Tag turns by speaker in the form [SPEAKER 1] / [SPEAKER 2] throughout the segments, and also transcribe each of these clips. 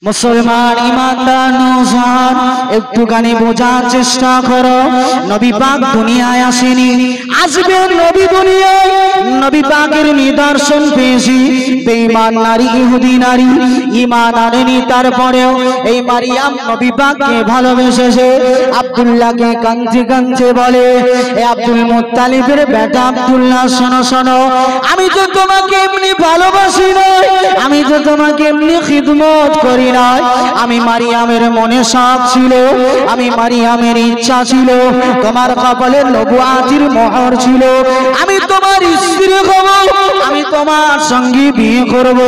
[SPEAKER 1] মুসলমান ইমানদার নওজোয়ান একটুখানি বোঝার চেষ্টা করো, নবী পাক দুনিয়ায় আসেনি, আসবে নবী দুনিয়ায়। নবী পাকের নিদর্শন পেয়েছি, বেঈমান নারী ইহুদি নারী ঈমান আনেনি, তারপরেও এই মারিয়াম নবী পাককে ভালোবেসেছে। আব্দুল্লাহকে কাঁদতে কাঁদতে বলে, এ আব্দুল মুত্তালিবের বেটা আব্দুল্লাহ, শোনো শোনো, আমি তো তোমাকে এমনি ভালোবাসি না, আমি তো তোমাকে এমনি খিদমত করি না। আমি মারিয়ামের মনে শখ ছিল, আমি মারিয়ামের ইচ্ছা ছিল, তোমার কপালে নবুয়াতির মোহর ছিল, আমি তোমার স্ত্রী হব, আমি তোমার সঙ্গে বিয়ে করব,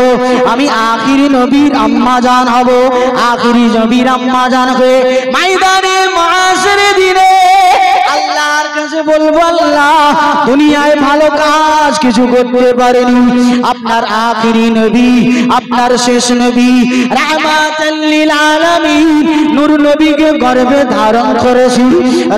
[SPEAKER 1] আমি আখিরি নবীর আম্মা জান হব। আখিরি নবীর আম্মা জান হয়ে ময়দানে মাশরে দিনে আল্লাহর কাছে বলবো, আল্লাহ দুনিয়ায় ভালো কাজ কিছু করতে পারেনি, আপনার আখিরি নবী, আপনার শেষ নবী রাহমাতাল লিল আলামিন নূর নবীকে গর্ভে ধারণ করেছি।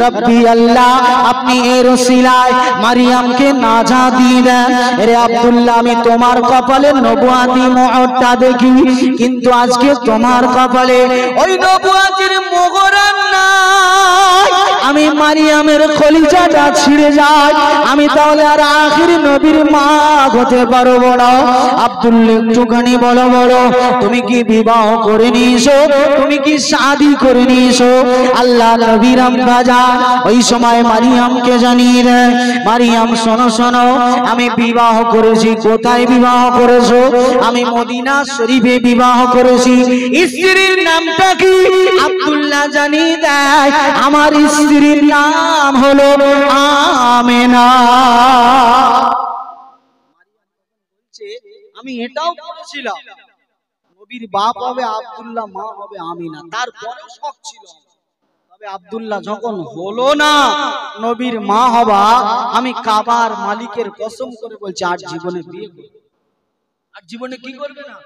[SPEAKER 1] রব্বি আল্লাহ, আপনি এর ওসিলায় মারিয়ামকে নাজাত দিয়ে দেন। রে আব্দুল্লাহ, আমি তোমার কপালে নবুয়াতি মোহরটা দেখি, কিন্তু আজকে তোমার কপালে ওই নবুয়াতির মোহর নাই, আমি মারিয়ামের কলিজাটা ছিঁড়ে যায়, আমি তাহলে আর আখির নবীর মা হতে পারবো না। আব্দুল্লাহ একটুখানি বলো, বলো তুমি কি বিবাহ করে নিয়েছো, তুমি কি শাদী করে নিয়েছো? আল্লাহ নবীর আম্মা জান ওই সময় মারিয়ামকে জানিয়ে দেয়, মারিয়াম শোনো শোনো, আমি বিবাহ করেছি। কোথায় বিবাহ করেছো? আমি মদিনা শরীফে বিবাহ করেছি। স্ত্রীর নামটা কি? আব্দুল্লাহ জানিয়ে দেয়, আমার স্ত্রীর নাম হলো আমেনা। আমি এটাও বলেছিলাম নবীর বাপ হবে আব্দুল্লাহ, মা হবে আমিনা, তারপরেও শখ ছিল। তবে আব্দুল্লাহ যখন হলো না নবীর মা হবা, আমি কাবার মালিকের কসম করে বলছি আর জীবনে বিয়ে করব, আর জীবনে কি করবে না,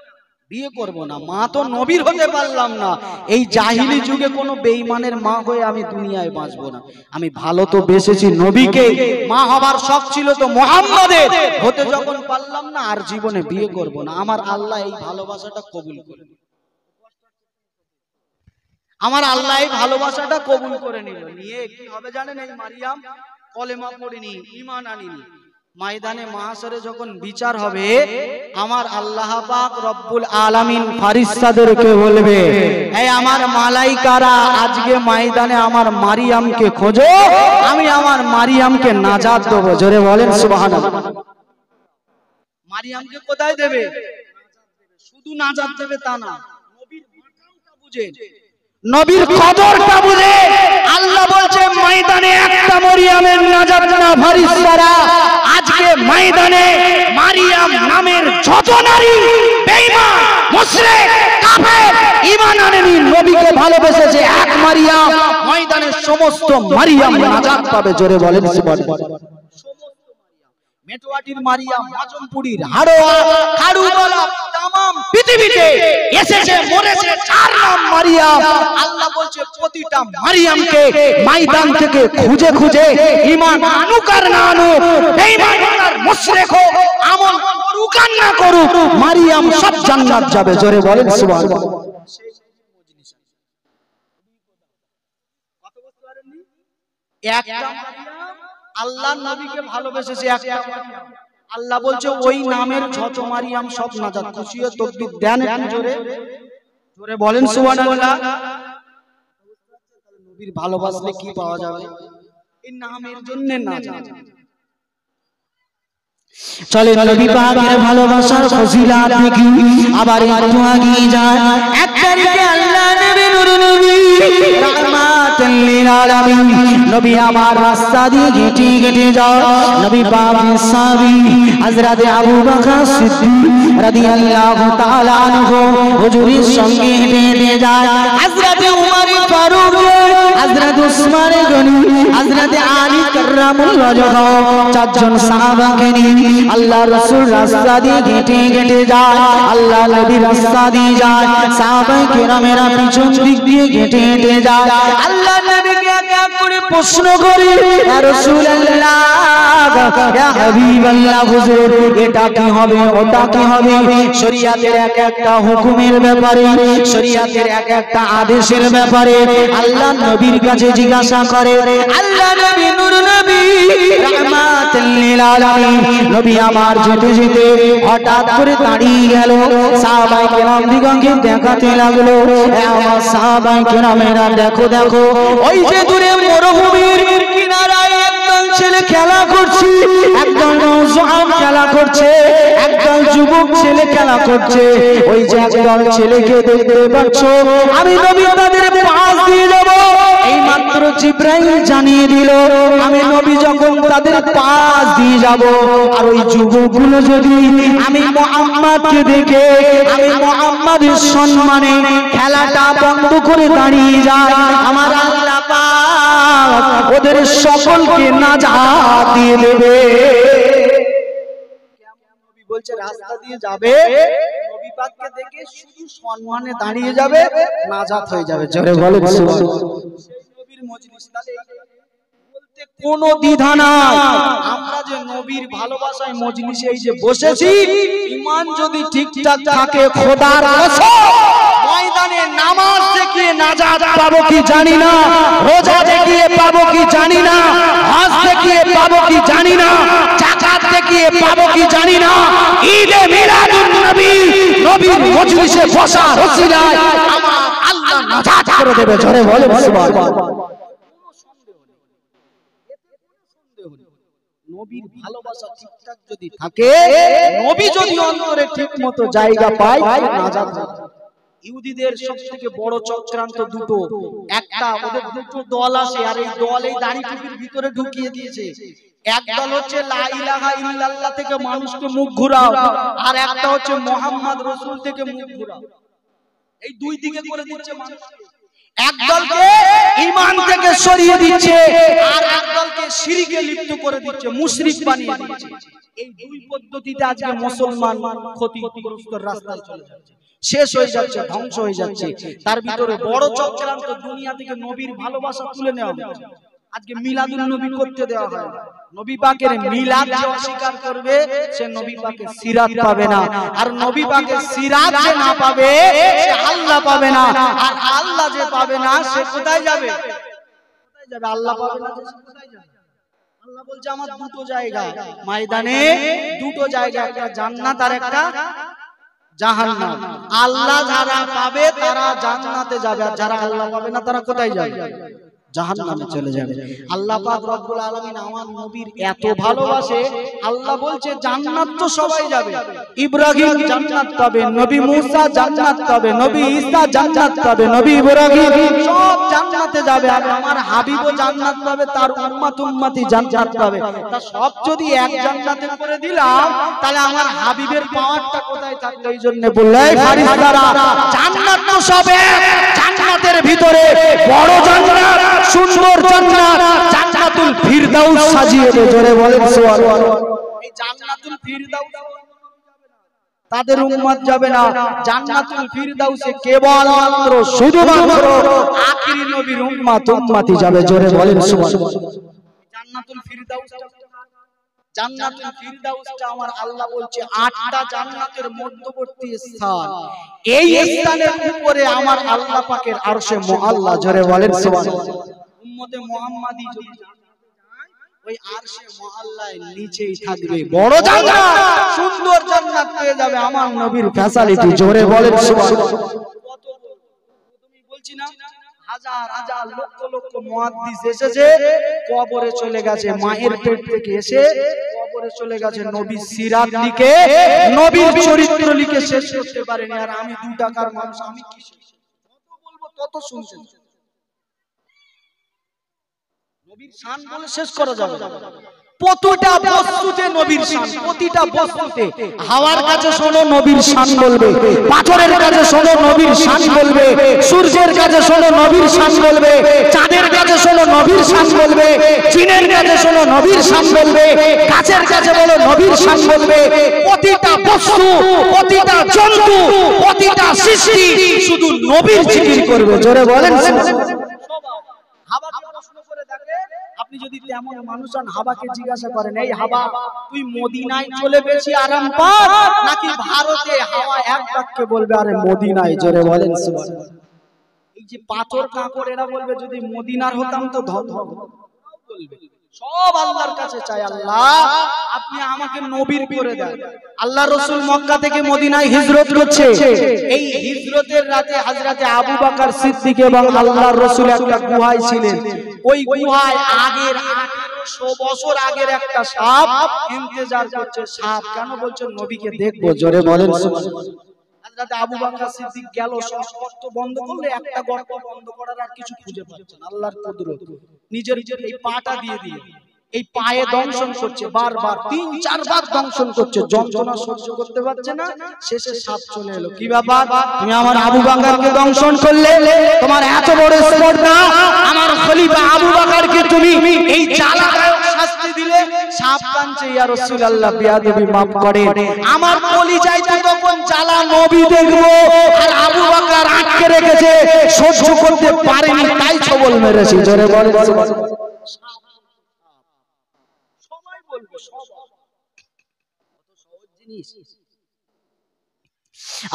[SPEAKER 1] বিয়ে করব না। মা তো নবীর হতে পারলাম না, এই জাহিলি যুগে কোনো বেঈমানের মা হয়ে আমি দুনিয়ায় বাঁচবো না। আমি ভালো তো বেসেছি নবীকে, মা হবার শখ ছিল তো মুহাম্মাদের, হতে যখন পারলাম না আর জীবনে বিয়ে করব না। আমার আল্লাহ এই ভালোবাসাটা কবুল করে নিল, আমার আল্লাহ এই ভালোবাসাটা কবুল করে নিল। নিয়ে কি হবে জানেন? এই মারিয়াম কলেমা পড়েনি, ঈমান আনিনি। ময়দানে মাহশরে যখন বিচার হবে, আমার আল্লাহ পাক রব্বুল আলামিন ফেরেশতাদেরকে বলবে, এই আমার মালাইকারা আজকে ময়দানে আমার মারিয়ামকে খোঁজো, আমি আমার মারিয়ামকে নাজাত দেব। জোরে বলেন সুবহানাল্লাহ। মারিয়ামকে কোথায় দেবে? শুধু নাজাত দেবে তা না, নবীর মাকামটা বুঝে, নবীর কদরটা বুঝে আল্লাহ বলছে, ময়দানে একটা মারিয়ামের নাজাত না, ফেরেশতারা আজকে ময়দানে মারিয়াম নামের যত নারী বেঈমান, মুশরিক, কাফের, ঈমান আনেনি, নবীকে ভালোবেসেছে, এক মারিয়াম ময়দানের সমস্ত মারিয়াম নাজাত পাবে। জোরে বলেন সুবহানাল্লাহ। মেটওয়াটির মারিয়াম, মাজমপুরীর হাড়োয়া, কারুবালা, তামাম পৃথিবীতে এসেছে মরেছে চার নাম মারিয়াম। আল্লাহ বলছে প্রতিটা মারিয়ামকে ময়দান থেকে খুঁজে খুঁজে, ঈমান আনুক আর না আনুক, বেঈমান আর মুশরিক হোক, আমল করুক আর না করুক, মারিয়াম সব জান্নাত যাবে। জোরে বলেন সুবহানাল্লাহ। কত বছর পারেননি? একটা আল্লাহ নবীকে ভালোবেসেছে একটা মারিয়াম। আল্লাহ বলছে ওই নামের যত মারিয়াম সব নাজাত। খুশি হয়ে তাকবীর দেন একটু জোরে, জোরে বলেন সুবহানাল্লাহ। নবীর ভালোবাসলে কি পাওয়া যাবে? এই নামের জন্য নাজাত। চলে নবী পাকের ভালোবাসার ফজিলত দেখি, আবার একটু এগিয়ে যায়। এক তারিখে আল্লাহ নবী নূর নবী রাহমাতাল লিল আলামিন নবী আমার রাস্তা দিয়ে হেঁটে হেঁটে যায়। নবী পাকের সাহাবী হযরত আবু বকর সিদ্দিক রাদিয়াল্লাহু তাআলা আনহু হুজুরের সঙ্গে হেঁটে হেঁটে যায়। হযরত উমর ফারুক, হযরত উসমান গনি, হযরত আলী কাররামুল্লাহ ওয়াজহু, চারজন সাহাবাকে নিয়ে আল্লাহ রাসূল রাস্তা দিয়ে হেঁটে হেঁটে যায়। আল্লাহ নবী রাস্তা দিয়ে যায়, সাহাবায়ে কেরামেরা পিছন দিক দিয়ে হেঁটে হেঁটে যায়। আল্লাহ আল্লাহ নবীকে এক এক করে প্রশ্ন করি, ইয়া রাসূলুল্লাহ, ইয়া হাবিবাল্লাহ, হুজুর এটা কি হবে, ওটা কি হবে? শরীয়তের এক একটা হুকুমের ব্যাপারে, শরীয়তের এক একটা আদেশের ব্যাপারে আল্লাহ নবীর কাছে জিজ্ঞাসা করে। আল্লাহ নবী নূর নবী রাহমাতুল লিল আলামিন নবী আমার যেতে যেতে হঠাৎ করে দাঁড়িয়ে গেল, সাহাবায়ে কেরাম দিগকে দেখাতে লাগলো, আমার সাহাবায়ে কেরামেরা দেখো দেখো, ওই যে দূরে মরুভূমির কিনারায় একদল ছেলে খেলা করছে, একদল নওজোয়ান খেলা করছে, একদল যুবক ছেলে খেলা করছে। ওই যে একদল ছেলেকে দেখতে পাচ্ছ, আমি নবী তাদের পাশ দিয়ে যাব। এই মাত্র জিবরাইল জানিয়ে দিল, আমি নবী যখন তাদের পাশ দিয়ে যাব, আর ওই যুবকগুলো যদি আমি মুহাম্মদকে দেখে, আমি মুহাম্মাদের সম্মানে খেলাটা বন্ধ করে দাঁড়িয়ে যায়, আমার আল্লাহ পাক ওদের সকলকে নাজাত দিয়ে দেবে। নবী বলছে রাস্তা দিয়ে যাবে, নবী পাককে দেখে শুধু সম্মানে দাঁড়িয়ে যাবে, নাজাত হয়ে যাবে। জোরে বলে সুবহানাল্লাহ। নবীর মজলিস তাহলে বলতে কোনো দ্বিধা নাই। আমরা যে নবীর ভালোবাসায় মজলিসে এই যে বসেছি, ঈমান যদি ঠিকঠাক থাকে, খোদার কসম ময়দানে নামাজ দেখিয়ে নাজাত পাবো কি জানি না, রোজা দেখিয়ে পাবো কি জানি না, হজ দেখিয়ে পাবো কি জানি না, যাকাত দেখিয়ে পাবো কি জানি না, ঈদে মিলাদুন নবী নবীর মজলিসে বসার ওসিলায় আমার আল্লাহ নাজাত করে দেবে। জোরে বলে সুবহানাল্লাহ। নবীর ভালোবাসা ঠিকঠাক যদি থাকে, নবী যদি অন্তরে ঠিকমতো জায়গা পায়, নাজাত হবে। ইহুদিদের সবথেকে বড় চক্রান্ত দুটো, একটা ওদের দুটো দল আছে, আর এই দল এই দাড়ি টুপির ভিতরে ঢুকিয়ে দিয়েছে। এক দল হচ্ছে লা ইলাহা ইল্লাল্লাহ থেকে মানুষকে মুখ ঘুরাও, আর একটা হচ্ছে মুহাম্মদ রাসূল থেকে মুখ ঘুরাও। এই দুই দিকে করে দিচ্ছে মানুষকে। এক দলকে ঈমান থেকে সরিয়ে দিচ্ছে, আর এক দলকে শিরকে লিপ্ত করে দিচ্ছে, মুশরিক বানিয়ে দিচ্ছে। এই দুই পদ্ধতিতে আজকে মুসলমান ক্ষতিগ্রস্ত রাস্তায় চলে যাচ্ছে, শেষ হয়ে যাচ্ছে, ধ্বংস হয়ে যাচ্ছে। তার ভিতরে বড় চক্রান্ত, দুনিয়া থেকে নবীর ভালোবাসা তুলে নেওয়া হচ্ছে। আজকে মিলাদুন নবী করতে দেওয়া হয়, নবী পাকের মিলাদ যে অস্বীকার করবে সে নবী পাকের সিরাত পাবে না, আর নবী পাকের সিরাত যে না পাবে সে আল্লাহ পাবে না, আর আল্লাহ যে পাবে না সে কোথায় যাবে? কোথায় যাবে? আল্লাহ পাবে না, সে কোথায় যাবে? আল্লাহ বলছে আমার দুটো জায়গা ময়দানে, দুটো জায়গা, একটা জান্নাত আর একটা জাহান্নাম। আল্লাহ যারা পাবে তারা জান্নাতে যাবে, আর যারা আল্লাহ পাবে না তারা কোথায় যাবে? জাহান্নামে চলে যাবে। আল্লাহ পাক রব্বুল আলামিন আমার নবীর এত ভালোবাসে, আল্লাহ বলছে জান্নাত তো সবাই যাবে। ইব্রাহিম জান্নাত পাবে, নবী মুসা জান্নাত পাবে, নবী ঈসা জান্নাত পাবে, নবী ইব্রাহিম সব জান্নাতে যাবে, আর আমার হাবিবও জান্নাত পাবে, তার উম্মতি জান্নাত পাবে। তা সব যদি এক জান্নাতে করে দিলাম, তাহলে আমার হাবিবের পাওয়ারটা কোথায় থাকলো? এই জন্য বললেন ফারিস্তারা জান্নাত তো সব এক, জান্নাতের ভিতরে বড় জান্নাত, সুন্দর জান্নাত, জান্নাতুল ফিরদাউস সাজিয়ে দে। জোরে বলেন সুবহানাল্লাহ। এই জান্নাতুল ফিরদাউস তাদের উম্মত যাবে না, জান্নাতুল ফিরদাউসে কেবলমাত্র শুধুমাত্র আখিরি নবীর উম্মতি যাবে। জোরে বলেন সুবহানাল্লাহ। জান্নাতুল ফিরদাউসটা, জান্নাতুল ফিরদাউসটা আমার আল্লাহ বলছে 8টা জান্নাতের মধ্যবর্তী স্থান, এই স্থানের উপরে আমার আল্লাহ পাকের আরশে মুআল্লা। জোরে বলেন সুবহানাল্লাহ। উম্মতে মুহাম্মাদি যদি ওই আরশে মুআল্লার নিচেই থাকবে, বড় জান্নাত, সুন্দর জান্নাত পেয়ে যাবে আমার নবীর ফ্যাসিলিটি। জোরে বলেন সুবহানাল্লাহ। কত তুমি বলছি না, হাজার হাজার লক্ষ লক্ষ মুহাদ্দিস এসেছে, কবরে চলে গেছে, মায়ের পেট থেকে এসে কবরে চলে গেছে, নবীর সিরাত লিখে, নবীর চরিত্র লিখে শেষ করতে পারেনি। আর আমি 2 টাকার মানুষ, আমি কি কত বলবো, তত শুনছেন। নবীর শান বলে শেষ করা যাবে না। প্রতিটা বস্তুতে নবীর শান, প্রতিটা বস্তুতে। হাওয়ার কাছে শোনো নবীর শান বলবে, পাথরের কাছে শোনো নবীর শান বলবে, সূর্যের কাছে শোনো নবীর শান বলবে, চাঁদের কাছে শোনো নবীর শান বলবে, জিনের কাছে শোনো নবীর শান বলবে, গাছের কাছে বলো নবীর শান বলবে। প্রতিটা বস্তু, প্রতিটা জন্তু, প্রতিটা সৃষ্টি শুধু নবীর জিকির করবে। জোরে বলেন। আপনি যদি তেমন মানুষ হন, হাওয়াকে জিজ্ঞাসা করেন, এই হাওয়া তুই মদিনায় চলে বেশি আরাম পাস নাকি ভারতে? হাওয়া এক বাক্যে বলবে আরে মদিনায়। জোরে বলেন সুবহানাল্লাহ। এই যে পাথর কাঁকড় এরা বলবে যদি মদিনার হতাম তো ধন্য বলবে। সব আল্লাহর কাছে চাই, আল্লাহ আপনি আমাকে নবীর করে দেন। আল্লাহ রাসূল মক্কা থেকে মদিনায় হিজরত করছে। এই হিজরতের রাতে হযরতে আবু বকর সিদ্দিক এবং আল্লাহর রাসূল একটা গুহায় ছিলেন। ওই গুহায় আগের 1800 বছর আগের একটা সাপ ইন্তজার করছে। সাপ কেন বলছে? নবীকে দেখবো। জোরে বলেন সুবহানাল্লাহ। হযরত আবু বকর সিদ্দিক গেল, সব গর্ত বন্ধ করলে, একটা গর্ত বন্ধ করার আর কিছু খুঁজে পাচ্ছে না। আল্লাহর কুদরত, নিজের এই পাটা দিয়ে দিয়ে এই পায়ে দংশন করছে, বারবার 3-4 বার দংশন করছে, যন্ত্রণা সহ্য করতে পারছে না। শেষে সাপ চলে এলো। কি ব্যাপার, তুমি আমার আবু বকরকে দংশন করলে? তোমার এত বড় স্পর্ধা, আমার খলিফা আবু বকরকে তুমি এই জ্বালাদায়ক শাস্তি দিলে? সাপ কাঁদছে, ইয়া রাসূলুল্লাহ বিয়াদবি মাফ করেন, আমার কলিজায় তো তখন জ্বালা, নবী দেখবো আর আবু বকর আটকে রেখেছে, সহ্য করতে পারেনি, তাই ছবল মেরেছে। জোরে বলেন সুবহানাল্লাহ।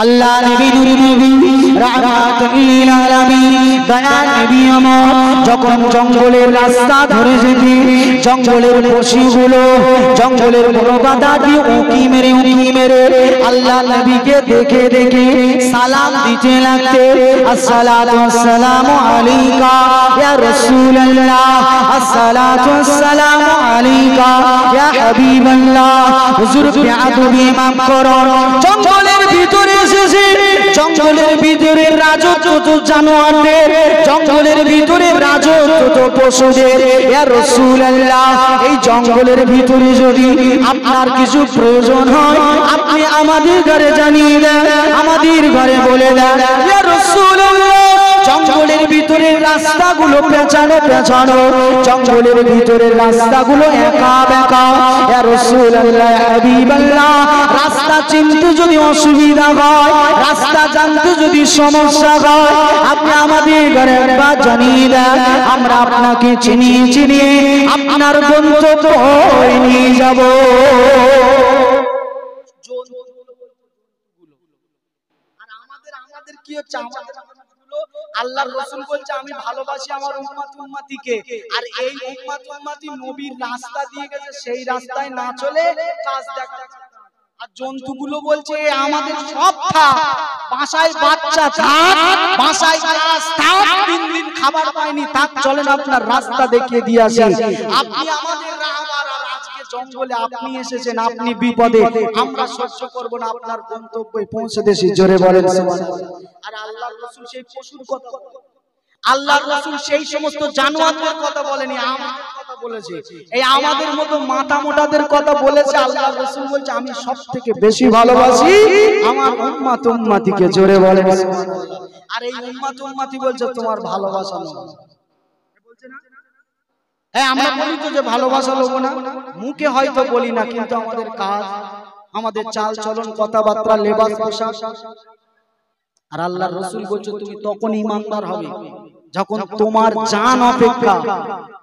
[SPEAKER 1] আল্লাহ নবী নূর নবী রাহমাতুল লিল আলামিন দয়া নবী আমার যখন জঙ্গলের রাস্তা ধরে যেতে, জঙ্গলের পশুগুলো জঙ্গলের বনবাদা দিয়ে উঁকি মেরে আল্লাহ নবীকে দেখে দেখে সালাম দিতে লাগতে। আসসালাতু ওয়াসসালামু আলাইকা ইয়া রাসূলুল্লাহ, আসসালাতু ওয়াসসালামু আলাইকা ইয়া হাবিবাল্লাহ। হুজুর বিআদবি মাফ করুন। জঙ্গলের ভিতরে এসেছে, জঙ্গলের ভিতরে রাজত্ব জানোয়ারদের, জঙ্গলের ভিতরে রাজত্ব পশুদের। ইয়া রাসূলুল্লাহ, এই জঙ্গলের ভিতরে যদি আপনার কিছু প্রয়োজন হয় আপনি আমাদের ঘরে জানিয়ে দেন, আমাদের ঘরে বলে দেন। ইয়া রাসূলুল্লাহ, জঙ্গলের ভিতরে রাস্তাগুলো পেঁচানো, জঙ্গলের ভিতরে রাস্তাগুলো একা বেঁকা। ইয়া রাসূলুল্লাহ হাবিবাল্লাহ, রাস্তা চিনতে যদি অসুবিধা হয়, রাস্তা জানতে যদি সমস্যা হয়, আপনি আমাদের ঘরে একবার জানিয়ে দেন, আমরা আপনাকে চিনিয়ে আপনার গন্তব্যে নিয়ে যাব। আর আমাদের কি হচ্ছে? আল্লাহর রাসূল বলছে আমি ভালোবাসি আমার উম্মত উম্মতিকে, আর এই উম্মত উম্মতি নবীর রাস্তা দিয়ে গেছে, সেই রাস্তায় না চলে কাজ দেখা। আর জন্তুগুলো বলছে আমাদের সব থাক, বাসায় বাচ্চা থাক, বাসায় গাছ থাক, 3 দিন খাবার পায়নি থাক, চলেন আপনার রাস্তা দেখিয়ে দিয়ে আসি। আপনি আমাদের রাহবার, আর আজকে জঙ্গলে আপনি এসেছেন, আপনি বিপদে, আমরা সহ্য করব না, আপনার গন্তব্যে পৌঁছে দেশি। জোরে বলেন সুবহানাল্লাহ। আর আল্লাহর রাসূল সেই পশুর কথা, আল্লাহর রাসূল সেই সমস্ত জানোয়ারদের কথা বলেনি, আমাদের কথা বলেছে। এই আমাদের মতো মাথা মোটাদের কথা বলেছে। আল্লাহর রাসূল বলছে আমি সবথেকে বেশি ভালোবাসি আমার উম্মত উম্মতিকে। জোরে বলেন সুবহানাল্লাহ। আর এই উম্মত উম্মতি বলছে তোমার ভালোবাসা নয়, বলছে না? হ্যাঁ, আমরা বলি তো যে ভালোবাসা লোক না, মুখে হয়তো বলি না, কিন্তু আমাদের কাজ, আমাদের চাল চলন, কথাবার্তা, লেবাস পোশাক। আর আল্লাহর রাসূল বলছে তুমি তখন ঈমানদার হবে যখন তোমার জান অপেক্ষা,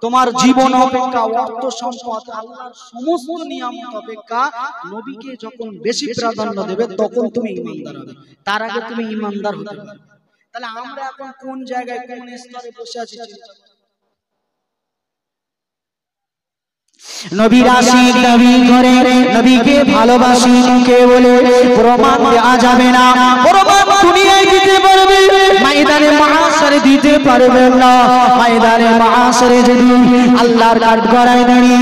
[SPEAKER 1] তোমার জীবন অপেক্ষা, অর্থ সম্পদ, আল্লাহর সমস্ত নিয়ামত অপেক্ষা নবীকে যখন বেশি প্রাধান্য দেবে, তখন তুমি ঈমানদার হবে। তার আগে তুমি ঈমানদার হতে পারবে। তাহলে আমরা এখন কোন জায়গায়, কোন স্তরে বসে আছি? নবীর আশিক নবী করে, নবীকে ভালোবাসি মুখে বলে প্রমাণ দেওয়া যাবে না। প্রমাণ দুনিয়ায় দিতে পারবে, ময়দানে মাহশরে দিতে পারবে না। ময়দানে মাহশরে যদি আল্লাহর কাঠগড়ায় দাঁড়িয়ে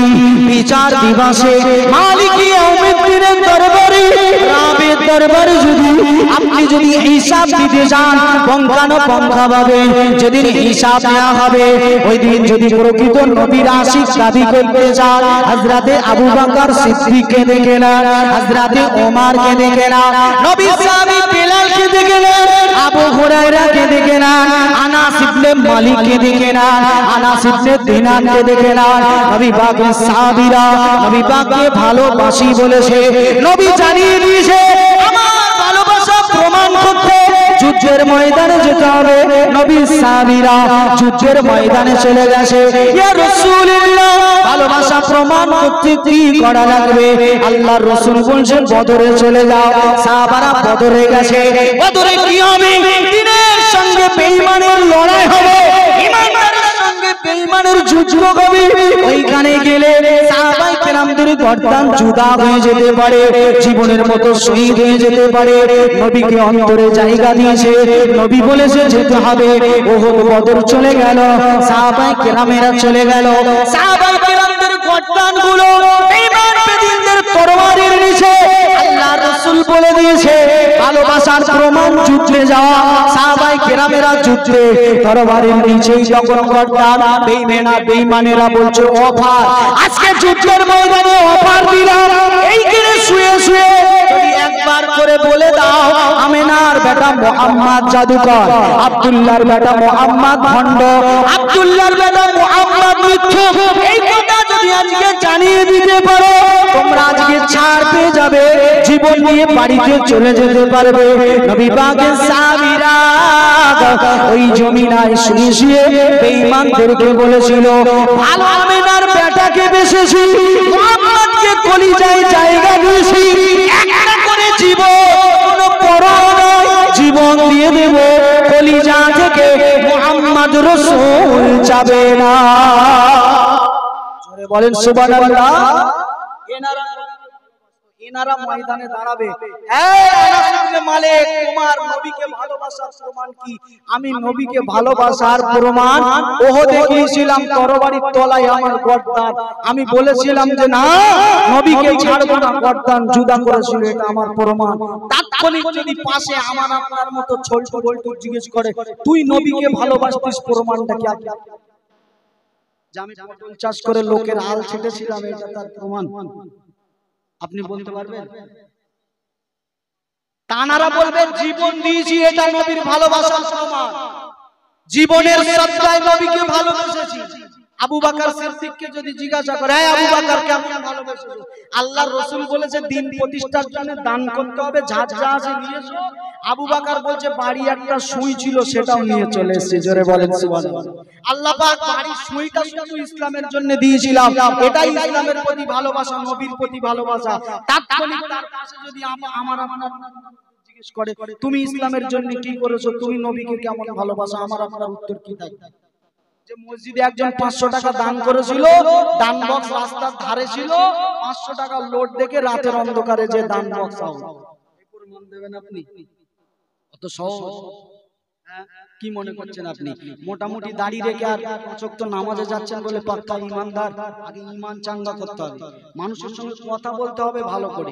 [SPEAKER 1] বিচার দিবসে মালিক ইয়াউমিদ্দিনের দরবারে, রাবের দরবারে যদি আপনি যদি হিসাব দিতে যান, পঙ্খানুপঙ্খভাবে যেদিন হিসাব নেওয়া হবে, ওই দিন যদি প্রকৃত নবীর আশিক দাবি করতে যান, হযরতে আবু বকর সিদ্দিককে দেখে না, হযরতে ওমরকে দেখে না, নবী সাহাবী বেলালকে দেখে না, আবু হুরায়রাকে দেখে না, আনাস ইবনে মালিককে দেখে না, আনাস ইবনে দিনারকে দেখে না। নবী পাকের সাহাবীরা নবী পাককে ভালোবাসি বলেছে। নবী জানিয়ে দিয়েছে আমার ভালোবাসা প্রমাণ করতে যুদ্ধের ময়দানে যেতে হবে। নবী সাহাবীরা যুদ্ধের ময়দানে চলে গেছে। ইয়া রাসূলুল্লাহ, ভালোবাসা প্রমাণ করতে কি করা লাগবে? আল্লাহর রাসূল বলছেন বদরে চলে যাও। সাহাবারা বদরে গেছে। বদরে কি হবে? দ্বীনের সঙ্গে বেঈমানের লড়াই হবে, ঈমানদারের সঙ্গে বেঈমানের যুদ্ধ হবে। ওইখানে গেলে সাহাবায়ে কেরামদের গর্দান জুদা হয়ে যেতে পারে, জীবনের মতো শহীদ হয়ে যেতে পারে। নবীকে অন্তরে জায়গা দিয়েছে, নবী বলেছে যেতে হবে। ওহদ বদর চলে গেল, সাহাবায়ে কেরামেরা চলে গেল। সাহাবায়ে কেরামদের গর্দানগুলো বেঈমান বেদিনদের তরবারির নিচে। আল্লাহর রাসূল বলে দিয়েছে ভালোবাসার প্রমাণ যুদ্ধে যাওয়া। সাহাবায়ে কেরামেরা যুদ্ধে তরবারির নিচেই যখন গর্দান, বেঈমানেরা বলছে অফার, আজকে যুদ্ধের ময়দানে অফার দিলাম। এইখানে শুয়ে শুয়ে যদি একবার করে বলে দাও আমেনার বেটা মুহাম্মদ জাদুকর, আব্দুল্লাহর বেটা মুহাম্মদ ভণ্ড, আব্দুল্লাহর বেটা মুহাম্মদ মিথ্যুক, এই কথা যদি আজকে জানিয়ে দিতে পারো, তোমরা আজকে ছাড় পেয়ে যাবে, জীবন নিয়ে বাড়িতে চলে যেতে পারবে। নবী পাকের সাহাবীরা ওই জমিনায় শুয়ে শুয়ে বেঈমানদেরকে বলেছিল ভালো আমেনার বেটাকে বেঁচেছি, মুহাম্মদকে কলিজায় জায়গা দিয়েছি, একটা করে জীবন কোনো পরোয়া নয়, জীবন দিয়ে দেব, কলিজা থেকে মুহাম্মদ রাসূল যাবে না। জোরে বলেন সুবহানাল্লাহ। এনারা ময়দানে দাঁড়াবে, এই আনাস ইবনে মালিক, তোমার নবীকে ভালোবাসার প্রমাণ কি? আমি নবীকে ভালোবাসার প্রমাণ ওহদে গিয়েছিলাম, তরবারির তলায় আমার গর্দান, আমি বলেছিলাম যে না নবীকে ছাড়বো না, গর্দান জুদা করেছিল, এটা আমার প্রমাণ। তাৎক্ষণিক যদি পাশে আমার আপনার মতো ছোট বল্টু জিজ্ঞেস করে তুই নবীকে ভালোবাসতিস, প্রমাণটা কি? যে আমি পটল চাষ করে লোকের হাল ছেটেছিলাম, এটা তার প্রমাণ? আপনি বলতে পারবেন? তানারা বলবেন জীবন দিয়েছি, এটা নবীর ভালোবাসার প্রমাণ, জীবনের সত্তায় নবীকে ভালোবেসেছি। আবু বকর সিদ্দিককে যদি জিজ্ঞাসা করে এই আবু বকর কেমন ভালোবেসেছো? আল্লাহর রাসূল বলেছে দিন প্রতিষ্ঠার জন্য দান করতে হবে, যার যা আছে নিয়ে এসো। আবু বকর বলছে বাড়ি একটা সুই ছিল, সেটাও নিয়ে চলে এসেছি। জোরে বলেন সুবহানাল্লাহ। আল্লাহ পাক বাড়ির সুইটা শুধু ইসলামের জন্য দিয়েছিলাম, এটাই ইসলামের প্রতি ভালোবাসা, নবীর প্রতি ভালোবাসা। তাৎক্ষণিক তার কাছে যদি আমার আপনার জিজ্ঞেস করে তুমি ইসলামের জন্য কি করেছো, তুমি নবীকে কেমন ভালোবাসো, আমার আপনার উত্তর কি থাকবে? যে মসজিদে একজন 500 টাকা দান করেছিল, দান বক্স রাস্তার ধারে ছিল, 500 টাকা লোড দেখে রাতের অন্ধকারে যে দান বক্স আউট, এই প্রমাণ দেবেন আপনি? অত সহজ? কি মনে করছেন আপনি? মোটামুটি দাড়ি রেখে আর চোখ তো নামাজে যাচ্ছেন বলে পাক্কা ইমানদার? আগে ইমান চাঙ্গা করতে হবে, মানুষের সঙ্গে কথা বলতে হবে ভালো করে,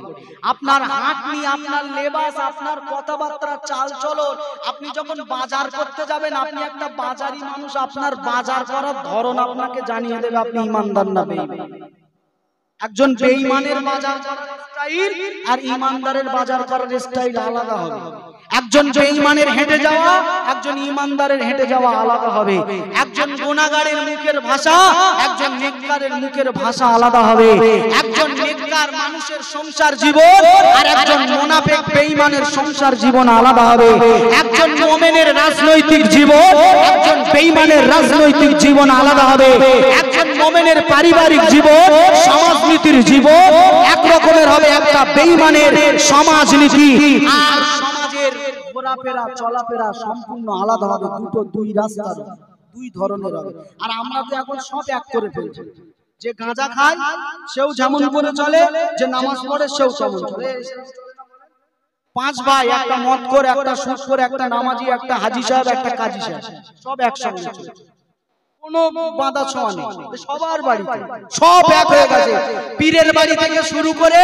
[SPEAKER 1] আপনার হাঁটনি, আপনার লেবাস, আপনার কথাবার্তা, চাল চলন, আপনি যখন বাজার করতে যাবেন, আপনি একটা বাজারি মানুষ, আপনার বাজার করার ধরন আপনাকে জানিয়ে দেবে আপনি ইমানদার না বেঈমান। একজন বেঈমানের বাজার করার স্টাইল আর ইমানদারের বাজার করার স্টাইল আলাদা হবে। একজন বেঈমানের হেঁটে যাওয়া, একজন ইমানদারের হেঁটে যাওয়া আলাদা হবে। একজন গুনাহগারের মুখের ভাষা, একজন নেককারের মুখের ভাষা আলাদা হবে। একজন নেককার মানুষের সংসার জীবন আর একজন মুনাফিক বেঈমানের সংসার জীবন আলাদা হবে। একজন মুমিনের রাজনৈতিক জীবন, একজন বেঈমানের রাজনৈতিক জীবন আলাদা হবে। একজন মুমিনের পারিবারিক জীবন, সমাজনীতির জীবন এক রকমের হবে, একটা বেঈমানের সমাজনীতি আর ঘোরাফেরা চলাফেরা সম্পূর্ণ আলাদা হবে। দুটো দুই রাস্তার, দুই ধরনের হবে। আর আমরা তো এখন সব এক করে ফেলছি, যে গাঁজা খায় সেও যেমন করে চলে, যে নামাজ পড়ে সেও তেমন চলে। 5 ভাই, একটা মদ করে, একটা সুদ করে, একটা নামাজি, একটা হাজি সাহেব, একটা কাজী সাহেব, সব একসঙ্গে চলে, কোনো বাঁধা ছোঁয়া নেই, সবার বাড়িতে সব এক হয়ে গেছে। পীরের বাড়ি থেকে শুরু করে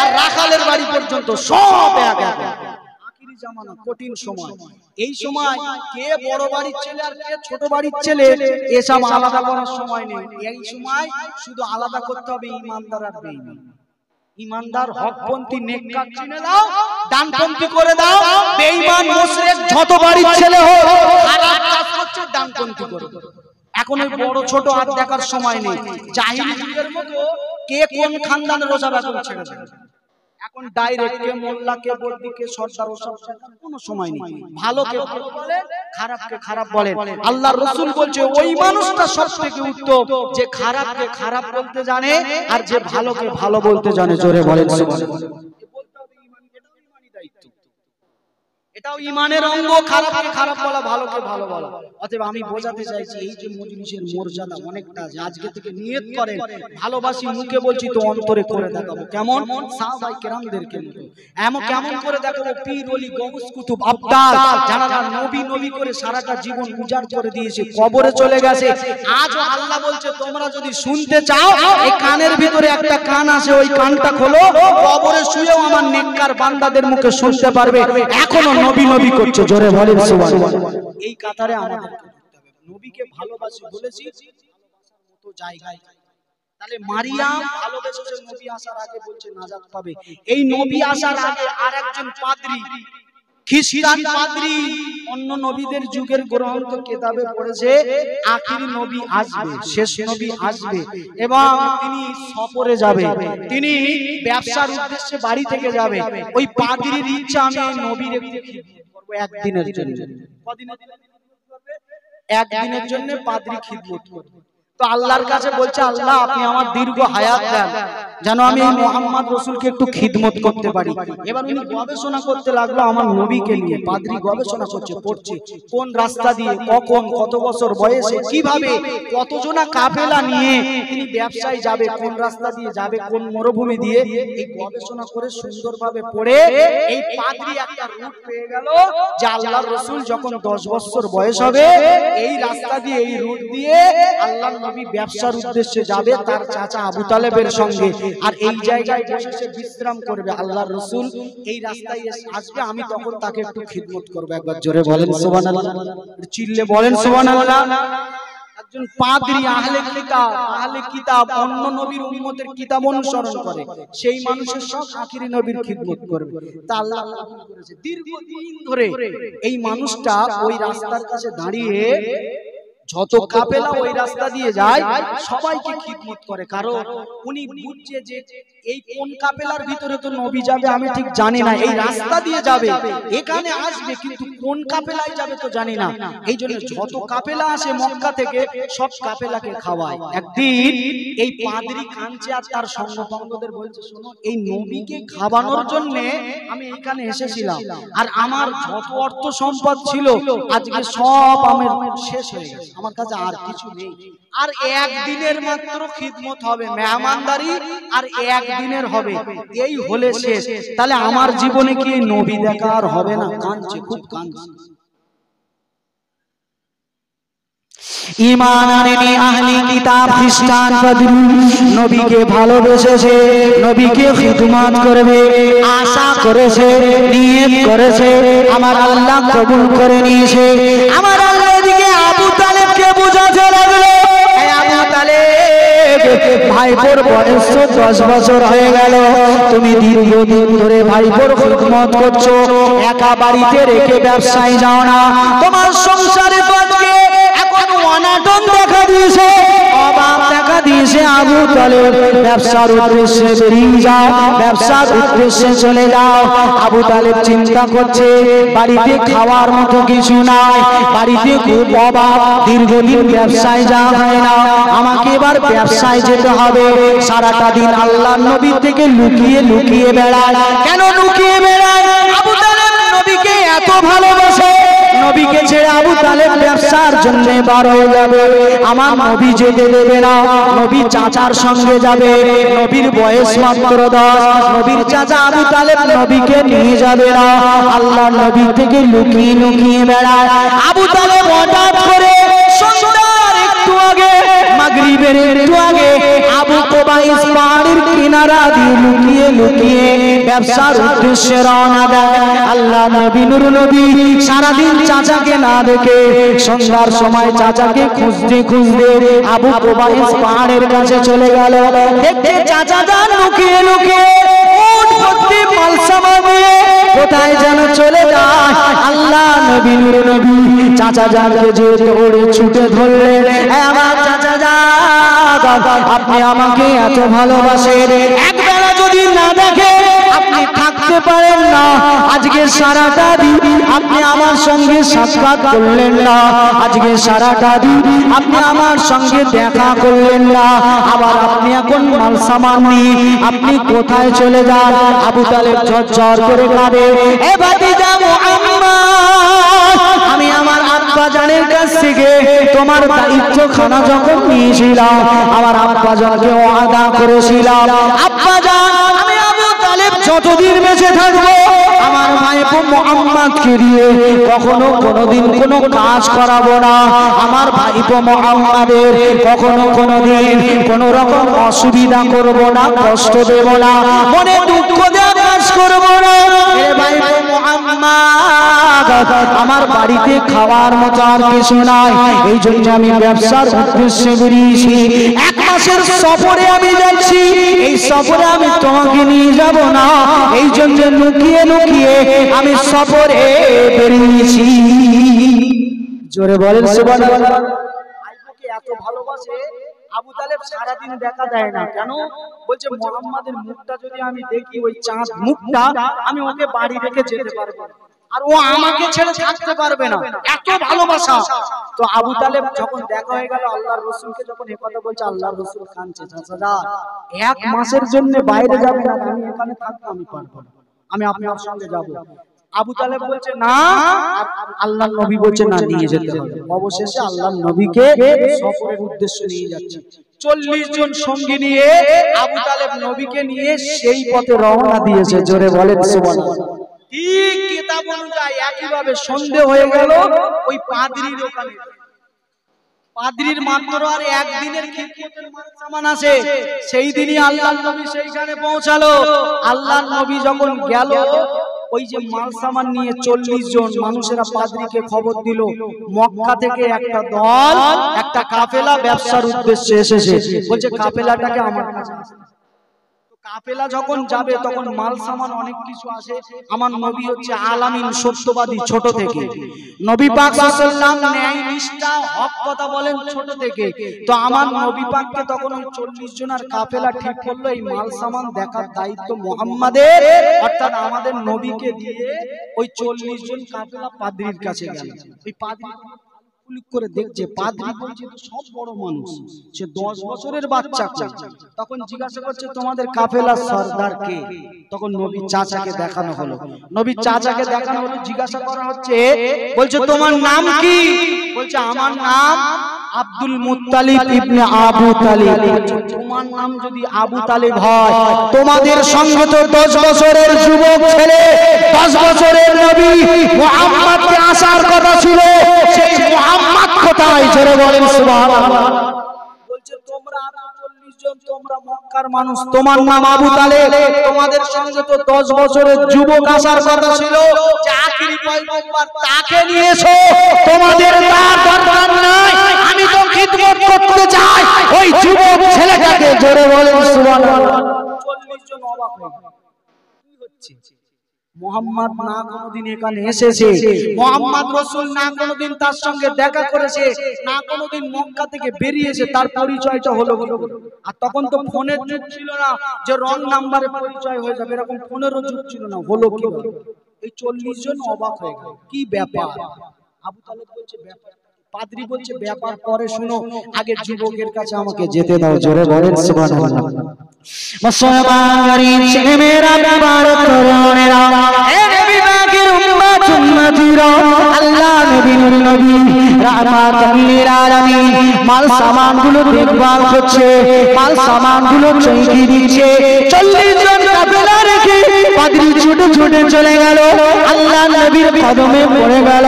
[SPEAKER 1] আর রাখালের বাড়ি পর্যন্ত সব এক এক। জামানা কঠিন সময়, এই সময় কে বড় বাড়ির ছেলে আর কে ছোট বাড়ির ছেলে এসব আলাদা করার সময় নেই। এই সময় শুধু আলাদা করতে হবে ইমানদার আর বেঈমান। ইমানদার হকপন্থী নেককার চিনে দাও, ডানপন্থী করে দাও। বেঈমান মুশরিক যত বাড়ির ছেলে হোক, খারাপ কাজ করছে ডানপন্থী করে দাও। এখন ওই বড় ছোট আর দেখার সময় নেই। জাহিলি যুগের মতো কে কোন খানদানের রোজা রাখবে ছেড়ে দেবে। এখন ডাইরেক্ট কে মোল্লা কে বলবি কে সরদার ওসব কোনো সময় নেই। ভালোকে ভালো বলে, খারাপকে খারাপ বলে। আল্লাহর রাসূল বলছে ওই মানুষটা সবথেকে উত্তম যে খারাপকে খারাপ বলতে জানে আর যে ভালোকে ভালো বলতে জানে। জোরে বলেন সুবহানাল্লাহ। এটাও ইমানের অঙ্গ, খারাপকে খারাপ বলা, ভালোকে ভালো বলা। অতএব আমি বোঝাতে চাইছি এই যে মজলিসের মর্যাদা অনেকটা, যে আজকে থেকে নিয়ত করেন ভালোবাসি, মুখে বলছি তো অন্তরে করে দেখাবো। কেমন? সাহাবায়ে কেরামদেরকে মতো এমন কেমন করে দেখাবো? পীর ওলি গৌস কুতুব আবদাল যারা নবী নবী করে সারাটা জীবন উজাড় করে দিয়েছে, কবরে চলে গেছে। আজও আল্লাহ বলছে তোমরা যদি শুনতে চাও এই কানের ভিতরে একটা কান আছে, ওই কানটা খোলো, কবরে শুয়েও আমার নেককার বান্দাদের মুখে শুনতে পারবে। এখনো নবী নবী করছে। জোরে বলেন সুবহানাল্লাহ। এই কাতারে আমাদের নবীকে ভালোবাসি বলেছি মতো জায়গায়। তাহলে মারিয়াম ভালোবেসেছে নবী আসার আগে, বলছে নাজাত পাবে। এই নবী আসার আগে আরেকজন পাদ্রী, খ্রিস্টান পাদ্রী, অন্য নবীদের যুগের গ্রন্থ কিতাবে পড়েছে আখিরি নবী আসবে, শেষ নবী আসবে এবং তিনি সফরে যাবে, তিনি ব্যবসার উদ্দেশ্যে বাড়ি থেকে যাবে। ওই পাদ্রীর ইচ্ছা আমি এই নবীর একটু খিদমত করব একদিনের জন্য। কদিনের জন্য করবে? একদিনের জন্য পাদ্রী খিদমত করবে। তো আল্লাহর কাছে বলছে আল্লাহ আপনি আমার দীর্ঘ হায়াত দেন যেন আমি মুহাম্মদ রাসূলকে একটু খিদমত করতে পারি। এবার উনি গবেষণা করতে লাগলো আমার নবীকে নিয়ে। পাদ্রী গবেষণা করছে, পড়ছে কোন রাস্তা দিয়ে, কখন, কত বছর বয়সে, কিভাবে, কতজনা কাফেলা নিয়ে তিনি ব্যবসায় যাবে, কোন রাস্তা দিয়ে যাবে, কোন মরুভূমি দিয়ে। এই গবেষণা করে সুন্দরভাবে পড়ে এই পাদ্রী একটা রুট পেয়ে গেল যে আল্লাহর রাসূল যখন 10 বছর বয়স হবে এই রাস্তা দিয়ে, এই রুট দিয়ে আল্লাহর নবী ব্যবসার উদ্দেশ্যে যাবে তার চাচা আবু তালেবের সঙ্গে। আর এই জায়গায় বসে সে বিশ্রাম করবে। আল্লাহর রাসূল এই রাস্তায় আসবে, আমি তখন তাকে একটু খিদমত করব। একবার জোরে বলেন সুবহানাল্লাহ, চিল্লে বলেন সুবহানাল্লাহ। একজন পাদ্রী আহলে কিতাব অন্য নবীর উম্মতের কিতাব অনুসরণ করে, সেই মানুষের সব আখিরি নবীর খিদমত করবে। তা আল্লাহ কবুল করেছে। দীর্ঘদিন ধরে এই মানুষটা ওই রাস্তার কাছে দাঁড়িয়ে যত কাফেলা ওই রাস্তা দিয়ে যায় সবাইকে খিদমত করে। কারণ উনি বুঝছে যে এই কোন কাফেলার ভিতরে তো নবী যাবে আমি ঠিক জানি না, এই রাস্তা দিয়ে যাবে, এখানে আসবে, কিন্তু কোন কাফেলায় যাবে তো জানি না। এই জন্য যত কাফেলা আসে মক্কা থেকে সব কাফেলাকে খাওয়ায়। একদিন এই পাদ্রী কাঁদছে আর তার সঙ্গবন্ধুদের বলছে শোনো, এই নবীকে খাওয়ানোর জন্য আমি এখানে এসেছিলাম, আর আমার যত অর্থ সম্পদ ছিল আজকে সব আমার শেষ হয়ে গেছে, আমার কাছে আর কিছু নেই। আর একদিনের মাত্র খিদমত হবে, মেহমানদারি আর একদিনের হবে, এই হলে শেষ। তাহলে আমার জীবনে কি নবী দেখা আর হবে না? কাঁদছে, খুব কাঁদছে। ঈমান আনেনি আহলি কিতাব খ্রিস্টান পাদ্রী নবীকে ভালোবেসেছে, নবীকে খিদমত করবে, আশা করেছে, নিয়ত করেছে, আমার আল্লাহ কবুল করে নিয়েছে। আমার আল্লাহ এদিকে আবু তালেবকে বোঝাতে লাগলো, আবু তালেব ভাইপোর বয়স 10 বছর হয়ে গেল, তুমি দীর্ঘদিন ধরে ভাইপোর খিদমত করছো, একা বাড়িতে রেখে ব্যবসায় যাও না, তোমার সংসারে তো আজকে অনাটন দেখা দিয়েছে, অভাব দেখা দিয়েছে। আবু তালেব ব্যবসার উদ্দেশ্যে বেরিয়ে যাও, ব্যবসার উদ্দেশ্যে চলে যাও। আবু তালেব চিন্তা করছে বাড়িতে খাওয়ার মতো কিছু নাই, বাড়িতে খুব অভাব, দীর্ঘদিন ব্যবসায় যাওয়া হয় না, আমাকে এবার ব্যবসায় যেতে হবে। সারাটা দিন আল্লাহর নবী থেকে লুকিয়ে লুকিয়ে বেড়ায়। কেন লুকিয়ে বেড়ায়? আবু তালেব নবীকে এত ভালোবাসে, নবীকে ছেড়ে আবু তালেব ব্যবসার জন্য বার হয়ে যাবে, আমার নবী যেতে দেবে না, নবী চাচার সঙ্গে যাবে, নবীর বয়স মাত্র 10, নবীর চাচা আবু তালেব নবীকে নিয়ে যাবে না, আল্লাহ নবী থেকে লুকিয়ে লুকিয়ে বেড়ায়। আবু তালেব হঠাৎ করে সন্ধ্যার একটু আগে, মাগরিবের একটু আগে আবু কুবাইস পাহাড়ের কিনারা দিয়ে লুকিয়ে লুকিয়ে ব্যবসার উদ্দেশ্যে রওনা দেয়। আল্লাহ নবী নূর নবী সারাদিন চাচাকে না দেখে সন্ধ্যার সময় চাচাকে খুঁজতে খুঁজতে আবু কুবাইস পাহাড়ের কাছে চলে গেল। দেখতে চাচা যান লুকিয়ে লুকিয়ে উট ভর্তি মালসামা নিয়ে কোথায় যেন চলে যায়। আল্লাহ নবী নূর নবী চাচা যানকে যে দৌড়ে ছুটে ধরলেন, আমার চাচা যান আপনি আমাকে এত ভালোবাসেন, একবেলা যদি না দেখে আপনি থাকতে পারেন না, আজকে সারাটা দিন আপনি আমার সঙ্গে সাক্ষাৎ করলেন না, আজকে সারাটা দিন আপনি আমার সঙ্গে দেখা করলেন না, আবার আপনি এখন মাল সামান নিয়ে আপনি কোথায় চলে যান? আবু তালেব ঝরঝর করে কাঁদে, এ ভাতিজা মুহাম্মদ, আমি আমার আব্বা জানের কাছ থেকে তোমার দায়িত্বখানা যখন নিয়েছিলাম, আমার আব্বা জানকে ওয়াদা করেছিলাম, আব্বা জান আমি আবু তালেব যতদিন বেঁচে থাকবো আমার ভাইপো মুহাম্মদকে দিয়ে কখনো কোনোদিন কোনো কাজ করাবো না, আমার ভাইপো মুহাম্মাদের কখনো কোনোদিন কোনো রকম অসুবিধা করব না, কষ্ট দেব না, মনে দুঃখ দেওয়ার কাজ করব না। এ ভাইপো মুহাম্মদ, আমার বাড়িতে খাওয়ার মতো আর কিছু নাই, এই জন্য আমি ব্যবসার উদ্দেশ্যে বেরিয়েছি, 1 মাসের সফরে আমি যাচ্ছি, এই সফরে আমি তোমাকে নিয়ে যাব না, এই জন্য লুকিয়ে লুকিয়ে আমি সফরে বেরিয়েছি। জোরে বলেন সুবহানাল্লাহ। ভাইকে এত ভালোবাসে আবু তালেব সারা দিন দেখা দেয় না, কেন? বলছে মুহাম্মাদের মুখটা যদি আমি দেখি, ওই চাঁদ মুখটা, আমি ওকে বাড়ি রেখে যেতে পারবো না, আর ও আমাকে ছেড়ে থাকতে পারবে না, এত ভালোবাসা। তো আবু তালেব যখন দেখা হয়ে গেল আল্লাহর রাসূলকে, যখন এই কথা বলছে আল্লাহর রাসূল কাঁদছে, চাচা 1 মাসের জন্য বাইরে যাবেন, আর আমি এখানে থাকবো, আমি পারবো না, আমি আপনার সঙ্গে যাব। আবু তালেব বলছে না, আল্লাহর নবী বলছে না, নিয়ে যেতে হবে। অবশেষে আল্লাহর নবীকে সফরের উদ্দেশ্যে নিয়ে যাচ্ছে, 40 জন সঙ্গী নিয়ে আবু তালেব নবীকে নিয়ে সেই পথে রওনা দিয়েছে। জোরে বলেন সুবহানাল্লাহ। ঠিক কিতাব অনুযায়ী একইভাবে সন্ধে হয়ে গেল, ওই পাদ্রীর ওখানে, পাদ্রীর মাত্র আর একদিনের খিদমতের মাল সামান আছে, সেই দিনই আল্লাহর নবী সেইখানে পৌঁছালো। আল্লাহর নবী যখন গেল, ওই যে মাল সামান নিয়ে 40 জন মানুষেরা পাদ্রীকে খবর দিল, মক্কা থেকে একটা দল, একটা কাফেলা ব্যবসার উদ্দেশ্যে এসেছে, বলছে কাফেলাটাকে আমার কাছে আসতে। কাফেলা যখন যাবে তখন মাল সামান অনেক কিছু আসে, আমার নবী হচ্ছে আলামিন সত্যবাদী ছোট থেকে, নবী পাক সাল্লাল্লাহু আলাইহি ন্যায় নিষ্ঠা হক কথা বলেন ছোট থেকে, তো আমার নবী পাককে তখন ওই 40 জনের কাফেলা ঠিক করলো, এই মাল সামান দেখার দায়িত্ব মুহাম্মাদের, অর্থাৎ আমাদের নবীকে দিয়ে ওই 40 জন কাফেলা পাদ্রীর কাছে গেল। ওই পাদ্রী করে দেখছে, পাদ্রী বলছে তো সব বড় মানুষ, সে 10 বছরের বাচ্চা, তখন জিজ্ঞাসা করছে তোমাদের কাফেলার সরদার কে? তখন নবীর চাচাকে দেখানো হলো, নবীর চাচাকে দেখানো হলো, জিজ্ঞাসা করা হচ্ছে, বলছে তোমার নাম কি? বলছে আমার নাম আব্দুল মুত্তালিব ইবনে আবু তালিব। তোমার নাম যদি আবু তালিব হয়, তোমাদের সঙ্গে তো 10 বছরের যুবক ছেলে, 10 বছরের নবী মুহাম্মদকে আসার কথা ছিল, সেই মুহাম্মদ কোথায়? জোরে বলেন সুবহানাল্লাহ। বলছে তোমরা 40 জন, তোমরা মক্কার মানুষ, তোমার নাম আবু তালেব, তোমাদের সঙ্গে তো 10 বছরের যুবক আসার কথা ছিল, যে আখিরি পয়গম্বর, তাকে নিয়ে এসো, তোমাদের তার দরকার নাই, আমি তো খিদমত করতে চাই ওই যুবক ছেলেটাকে। জোরে বলেন সুবহানাল্লাহ। 40 জন অবাক হয়ে গেল, কি হচ্ছে? মুহাম্মদ না কোনোদিন এখানে এসেছে, মুহাম্মদ রাসূল না কোনোদিন তার সঙ্গে দেখা করেছে, না কোনোদিন মক্কা থেকে বেরিয়েছে, তার পরিচয়টা হলো কি? আর তখন তো ফোনের যুগ ছিল না যে রং নাম্বারে পরিচয় হয়ে যাবে, এরকম ফোনেরও যুগ ছিল না, হলো কি? এই 40 জন অবাক হয়ে গেল, কি ব্যাপার? আবু তালেব বলছে ব্যাপার, পাদ্রী বলছে ব্যাপার পরে শুনো, আগে যুবকের কাছে আমাকে যেতে দাও। জোরে বলেন সুবহানাল্লাহ। মুসলমান ছেলে মেয়েরা, মুবারক তরুণেরা, এ নবী পাকের উম্মত উম্মতিরা, আল্লাহ নবী নূর নবী রাহমাতুল লিল আলামিন মাল সামানগুলো দেখভাল করছে, মাল সামানগুলো চৌকি দিচ্ছে। 40 জন কাফেলা রেখে পাদ্রী ছুটে ছুটে চলে গেল, আল্লাহ নবীর কদমে পড়ে গেল।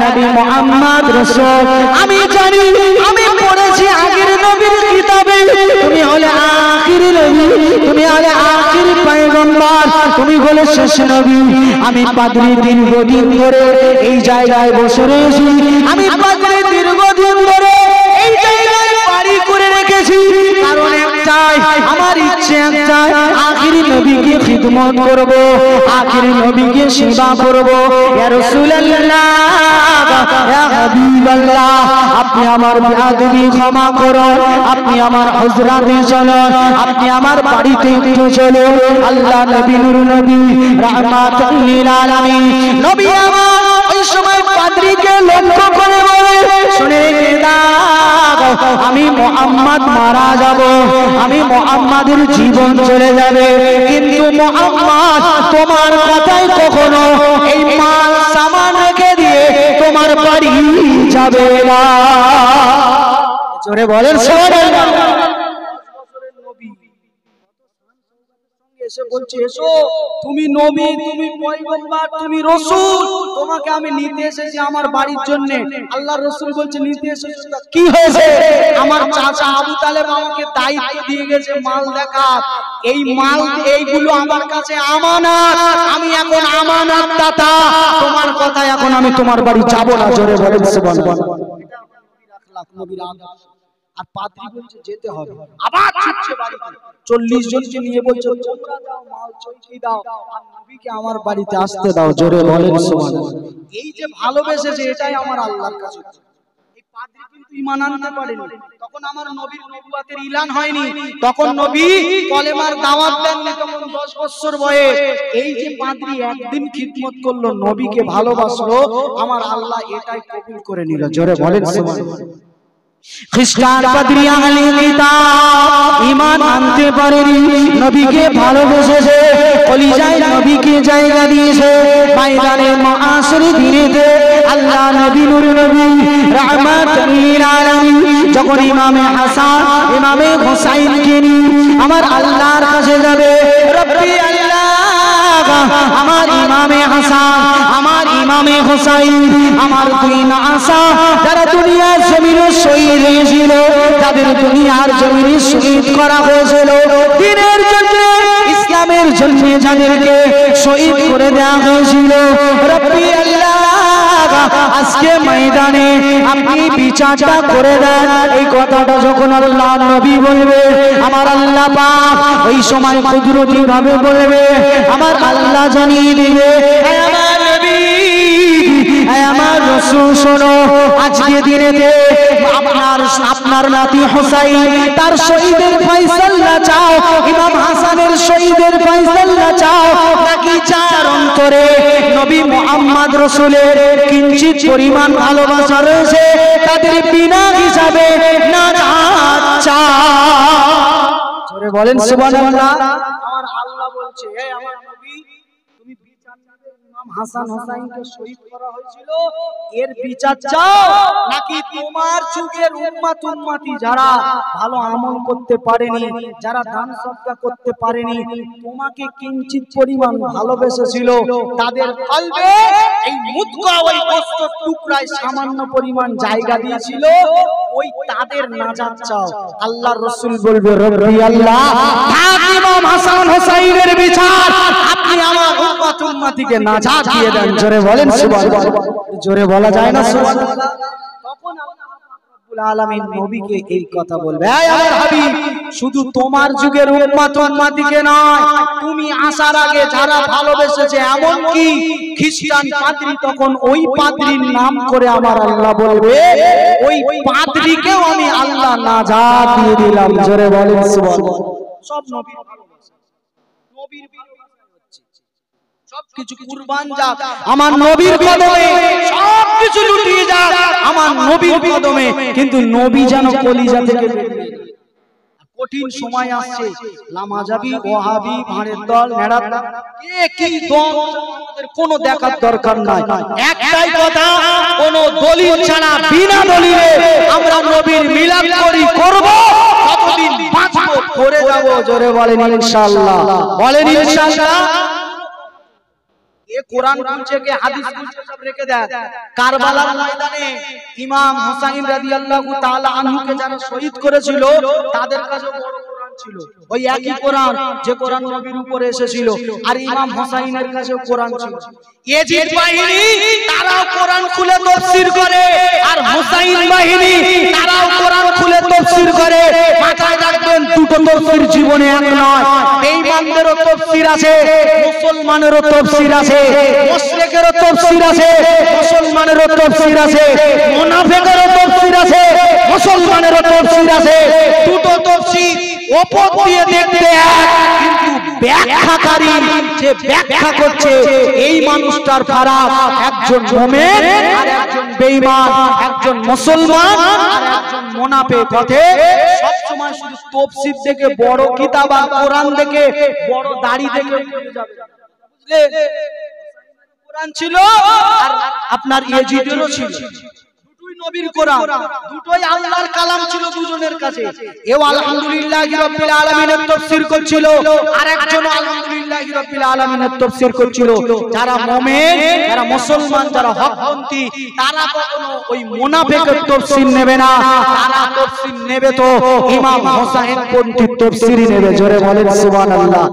[SPEAKER 1] নবী মুহাম্মদ রাসূল, আমি জানি, আমি পড়েছি আগের নবীর কিতাবে, তুমি হলে আখির নবী, তুমি হলে আখির পয়গম্বর, তুমি হলে শেষ নবী। আমি পাদ্রী দীর্ঘদিন ধরে এই জায়গায় বসে রয়েছি, আমি পাদ্রী দীর্ঘদিন ধরে এই জায়গায় বাড়ি করে রেখেছি, কারণ একটাই, আমার ইচ্ছে একটাই, আখির নবীকে খিদমত করব, আখিরি নবীকে সেবা করব। ইয়া রাসূলুল্লাহ, ইয়া হাবিবাল্লাহ, আপনি আমার বেয়াদবি ক্ষমা করুন, আপনি আমার হুজরাতে চলুন, আপনি আমার বাড়িতে একটু চলুন। আল্লাহ নবী নূর নবী রাহমাতুল লিল আলামিন নবী আমার ওই সময় পাদ্রীকে লক্ষ্য করে বলে, শুনে দাও, আমি মুহাম্মদ মারা যাব, আমি মুহাম্মাদের জীবন চলে যাবে, কিন্তু মুহাম্মদ তোমার কথাই কখনো এই মাল সামান রেখে দিয়ে তোমার বাড়ি যাবে না। জোরে বলেন সুবহানাল্লাহ। এসে বলছে, এসো তুমি নবী, তুমি পয়গম্বর, তুমি রাসূল, তোমাকে আমি নিতে এসেছি আমার বাড়ির জন্য। আল্লাহর রাসূল বলছে, নিতে এসেছো কি হয়েছে? আমার চাচা আবু তালেব আমাকে দায়িত্ব দিয়ে গেছে মাল দেখা, এই মাল এইগুলো আমার কাছে আমানত, আমি এখন আমানত দাতা, তোমার কথা এখন আমি তোমার বাড়ি যাব না। জোরে বলেন সুবহানাল্লাহ। নবীর আদেশ। আর পাদ্রী বলছে যেতে হবে, আবার ছুটছে বাড়িতে, 40 জনকে নিয়ে বলছে তোমরা যাও মাল চৌকি দাও আর নবীকে আমার বাড়িতে আসতে দাও। জোরে বলেন সুবহানাল্লাহ। এই যে ভালোবেসেছে এটাই আমার আল্লাহর কাছে। এই পাদ্রী কিন্তু ঈমান আনতে পারেনি, তখন আমার নবীর নবুয়তের ইলান হয়নি, তখন নবী কলেমার দাওয়াত দেননি, তখন 10 বছর বয়স। এই যে পাদ্রী একদিন খিদমত করলো, নবীকে ভালোবাসলো, আমার আল্লাহ এটাই কবুল করে নিল। জোরে বলেন সুবহানাল্লাহ। খ্রিস্টান পাদ্রী আহলে কিতাব ঈমান আনতে পারেনি, নবীকে ভালোবেসেছে, কলিজায় নবীকে জায়গা দিয়েছে। ময়দানে মাআশরি দিনেতে আল্লাহ নবী নূর নবী রাহমাতুল লিল আলামিন যখন ইমামে হাসান ইমামে হুসাইনকে নিয়ে আমার আল্লাহর কাছে যাবে, রব্বি আল্লাহ, আমার ইমামে হাসান, আমার ইমামে হুসাইন, আমার দুই নাসা যারা দুনিয়ার জমিনে শহীদ হয়েছিল, তাদের দুনিয়ার জমিনে শহীদ করা হয়েছিল দ্বীনের জন্য, ইসলামের জন্য যাদেরকে শহীদ করে দেওয়া হয়েছিল, রব্বি আল্লাহ, আজকে ময়দানে আপনি বিচারটা করে দেন। এই কথাটা যখন আল্লাহ নবী বলবে, আমার আল্লাহ পাক ওই সময় কুদরতি ভাবে বলবে, আমার আল্লাহ জানিয়ে দিবে, আমার নবী, আমার রাসূল শোনো, আজকে দিনেতে আপনার নাতি হুসাইন তার শহীদের ফয়সালা চাও, ইমাম হাসানের শহীদের ফয়সালা চাও, নাকি যার অন্তরে নবী মুহাম্মদ রাসূলের কিঞ্চিত পরিমাণ ভালোবাসা রয়েছে তাদের বিনা হিসাবে নাজাত চাও। জোরে বলেন সুবহানাল্লাহ। আমার আল্লাহ বলছে, হে আমার নবী, তুমি বিচার চাও, ইমাম হাসান হুসাইনকে শহীদ করা হয়েছিল, এর বিচার চাও, নাকি তোমার যুগের উম্মত উম্মতি যারা ভালো আমল করতে পারেনি, যারা দান সদকা করতে পারেনি, তোমাকে কিঞ্চিত পরিমাণ ভালোবেসেছিল, তাদের কলবে এই মুদগা ওই বস্তুর টুকরায় সামান্য পরিমাণ জায়গা দিয়েছিল, ওই তাদের নাজাত চাও। আল্লাহর রাসূল বলবে, রব্বি আল্লাহ, ইমাম হাসান হুসাইনের বিচার আপনি আমার উম্মত উম্মতিকে নাজাত দিয়ে দেন। জোরে বলেন সুবহানাল্লাহ। জোরে বলা যায় না সুবহানাল্লাহ। তখন আল্লাহ রাব্বুল আলামিন নবীকে এই কথা বলবে, হে আমার হাবিব, শুধু তোমার যুগের উম্মত উম্মতিকে নয়, তুমি আসার আগে যারা ভালোবেসেছে, এমন কি খ্রিস্টান পাদ্রী, তখন ওই পাদ্রীর নাম করে আমার আল্লাহ বলবে, ওই পাদ্রীকেও আমি আল্লাহ নাজাত দিয়ে দিলাম। জোরে বলেন সুবহানাল্লাহ। সব নবীর ভালোবাসা, নবীর ভালোবাসা হচ্ছে সবকিছু কুরবান যাক আমার নবীর কদমে, সবকিছু লুটিয়ে যাক আমার নবীর কদমে, কিন্তু নবী যেন কলিজা থেকে বেরিয়ে যায়। কঠিন সময় আসছে, লামাজাবি, ওয়াহাবি, ভাঁড়ের দল, নেড়ার দল, কে কি দল আমাদের কোনো দেখার দরকার নাই। একটাই কথা, কোন দলিল ছাড়া বিনা দলিলে আমরা নবীর মিলাদ করি, করব, কতদিন বাঁচবো করে যাব। জোরে বলেন ইনশাআল্লাহ, বলেন ইনশাআল্লাহ। এ কোরআন বলছে, কে হাদিস বলছে, সব রেখে দেয়। কারবালার ময়দানে ইমাম হুসাইন রাদিয়াল্লাহু তাআলা আনহুকে যারা শহীদ করেছিল, তাদের কাছে বড় কোরআন ছিল, ওই একই কোরআন যে কোরআন নবীর উপরে এসেছিল, আর ইমাম হুসাইনের কাছে কোরআন ছিল। ইয়াজিদ বাহিনী তারাও কোরআন খুলে তাফসীর করে, আর হুসাইন বাহিনী তারাও কোরআন খুলে তাফসীর করে। মাথায় রাখবেন দুটো তাফসীর জীবনে এক নয়। বেঈমানদেরও তাফসীর আছে, মুসলমানেরও তাফসীর আছে, মুশরিকেরও তাফসীর আছে, মুসলমানেরও তাফসীর আছে, মুনাফিকেরও তাফসীর আছে, মুসলমানেরও তাফসীর আছে। দুটো তাফসীর ওপর দিয়ে দেখতে এক, কিন্তু ব্যাখ্যাকারী যে ব্যাখ্যা করছে এই মানুষটার ফারাক, একজন মুমিন আর একজন বেঈমান, একজন মুসলমান আর একজন মুনাফিক। কথা সব সময় শুধু তাফসীর দেখে বড় কিতাব আর কোরআন দেখে বড় দাড়ি দেখে চলে যাবে, বুঝলে? কোরআন ছিল আর আপনার ইয়াজিদেরও ছিল, দুটোই নবীর কোরআন, দুটোই আল্লাহর কালাম ছিল দুজনের কাছে। এও আলহামদুলিল্লাহি রাব্বিল আলামিনের তাফসীর করছিল, আরেকজন আলহামদুলিল্লাহি রাব্বিল আলামিনের তাফসীর করছিল। যারা মুমিন, যারা মুসলমান, যারা হকপন্থী, তারা কখনো ওই মুনাফিকের তাফসীর নেবে না, তারা তাফসীর নেবে তো ইমাম হোসেন পন্থীর তাফসীরই নেবে। জোরে বলেন সুবহানাল্লাহ।